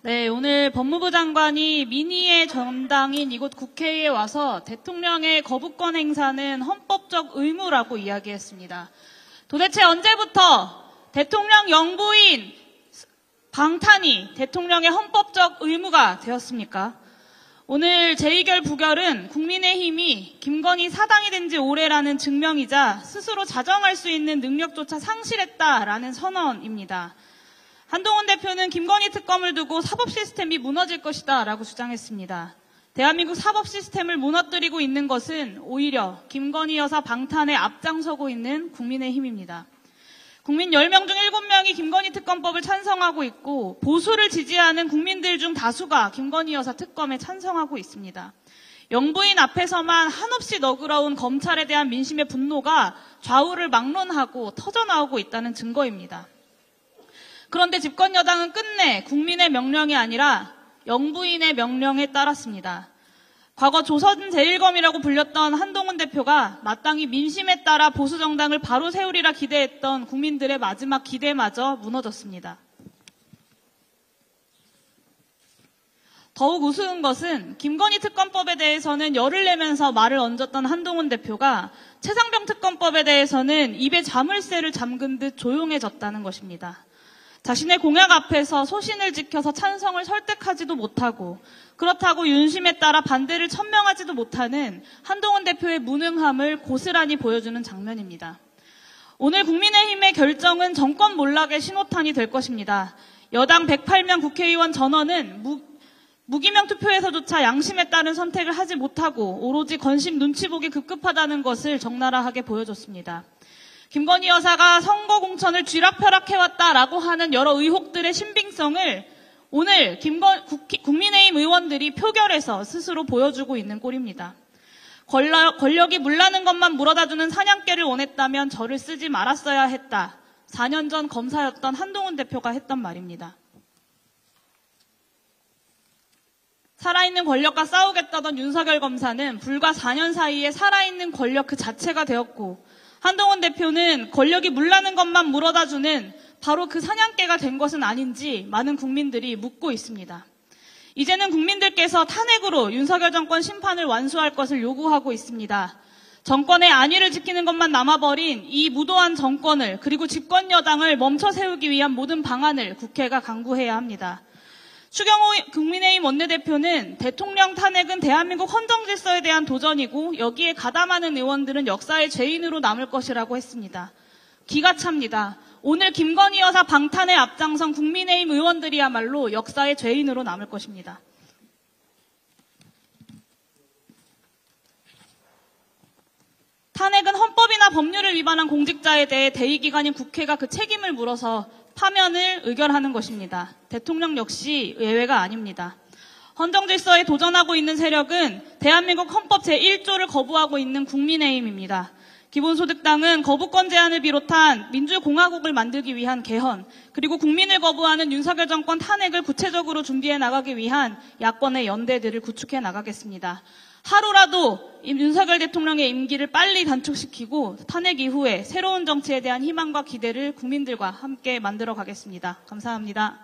네, 오늘 법무부 장관이 민의의 전당인 이곳 국회에 와서 대통령의 거부권 행사는 헌법적 의무라고 이야기했습니다. 도대체 언제부터 대통령 영부인 방탄이 대통령의 헌법적 의무가 되었습니까? 오늘 제2결 부결은 국민의힘이 김건희 사당이 된 지 오래라는 증명이자 스스로 자정할 수 있는 능력조차 상실했다라는 선언입니다. 한동훈 대표는 김건희 특검을 두고 사법 시스템이 무너질 것이다 라고 주장했습니다. 대한민국 사법 시스템을 무너뜨리고 있는 것은 오히려 김건희 여사 방탄에 앞장서고 있는 국민의힘입니다. 국민 10명 중 7명이 김건희 특검법을 찬성하고 있고 보수를 지지하는 국민들 중 다수가 김건희 여사 특검에 찬성하고 있습니다. 영부인 앞에서만 한없이 너그러운 검찰에 대한 민심의 분노가 좌우를 막론하고 터져나오고 있다는 증거입니다. 그런데 집권 여당은 끝내 국민의 명령이 아니라 영부인의 명령에 따랐습니다. 과거 조선 제1검이라고 불렸던 한동훈 대표가 마땅히 민심에 따라 보수 정당을 바로 세우리라 기대했던 국민들의 마지막 기대마저 무너졌습니다. 더욱 우스운 것은 김건희 특검법에 대해서는 열을 내면서 말을 얹었던 한동훈 대표가 최상병 특검법에 대해서는 입에 자물쇠를 잠근 듯 조용해졌다는 것입니다. 자신의 공약 앞에서 소신을 지켜서 찬성을 설득하지도 못하고 그렇다고 윤심에 따라 반대를 천명하지도 못하는 한동훈 대표의 무능함을 고스란히 보여주는 장면입니다. 오늘 국민의힘의 결정은 정권 몰락의 신호탄이 될 것입니다. 여당 108명 국회의원 전원은 무기명 투표에서조차 양심에 따른 선택을 하지 못하고 오로지 건심 눈치 보기 급급하다는 것을 적나라하게 보여줬습니다. 김건희 여사가 선거 공천을 쥐락펴락해왔다라고 하는 여러 의혹들의 신빙성을 오늘 국민의힘 의원들이 표결에서 스스로 보여주고 있는 꼴입니다. 권력이 물나는 것만 물어다주는 사냥개를 원했다면 저를 쓰지 말았어야 했다. 4년 전 검사였던 한동훈 대표가 했던 말입니다. 살아있는 권력과 싸우겠다던 윤석열 검사는 불과 4년 사이에 살아있는 권력 그 자체가 되었고 한동훈 대표는 권력이 물나는 것만 물어다주는 바로 그 사냥개가 된 것은 아닌지 많은 국민들이 묻고 있습니다. 이제는 국민들께서 탄핵으로 윤석열 정권 심판을 완수할 것을 요구하고 있습니다. 정권의 안위를 지키는 것만 남아버린 이 무도한 정권을 그리고 집권 여당을 멈춰 세우기 위한 모든 방안을 국회가 강구해야 합니다. 추경호 국민의힘 원내대표는 대통령 탄핵은 대한민국 헌정질서에 대한 도전이고 여기에 가담하는 의원들은 역사의 죄인으로 남을 것이라고 했습니다. 기가 찹니다. 오늘 김건희 여사 방탄에 앞장선 국민의힘 의원들이야말로 역사의 죄인으로 남을 것입니다. 탄핵은 헌법이나 법률을 위반한 공직자에 대해 대의기관인 국회가 그 책임을 물어서 파면을 의결하는 것입니다. 대통령 역시 예외가 아닙니다. 헌정질서에 도전하고 있는 세력은 대한민국 헌법 제1조를 거부하고 있는 국민의힘입니다. 기본소득당은 거부권 제한을 비롯한 민주공화국을 만들기 위한 개헌, 그리고 국민을 거부하는 윤석열 정권 탄핵을 구체적으로 준비해 나가기 위한 야권의 연대들을 구축해 나가겠습니다. 하루라도 윤석열 대통령의 임기를 빨리 단축시키고 탄핵 이후에 새로운 정치에 대한 희망과 기대를 국민들과 함께 만들어 가겠습니다. 감사합니다.